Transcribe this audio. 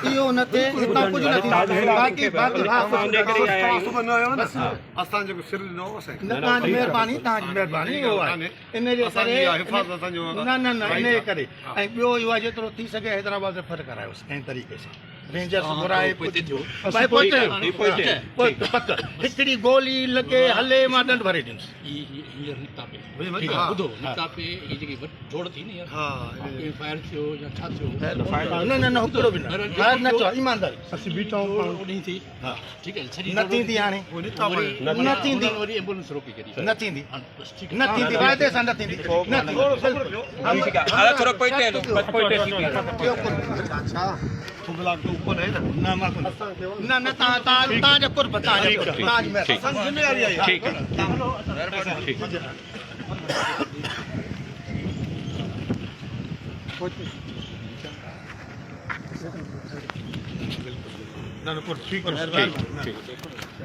इहो न थिए हितां कुझु न थींदो बाक़ी असां जेको सिर ॾिनो असांखे तव्हांजी महिरबानी इहो आहे इन जे करे न न न इन जे करे ऐं ॿियो इहो आहे जेतिरो थी सघे हैदराबाद रेफर करायोसि कंहिं तरीक़े सां रेंजर्स घुराए पक हिकिड़ी गोली लॻे हले मां ॾंढ भरे ॾींदुसि न न न हिकिड़ो बि न ॿाहिरि न चओ ईमानदारी असीं बीठा आहियूं न थींदी हाणे न थींदी न थींदी न थींदी वाइदे सां न थींदी न न न तव्हांजा कुर्ब तव्हांजी न न ठीक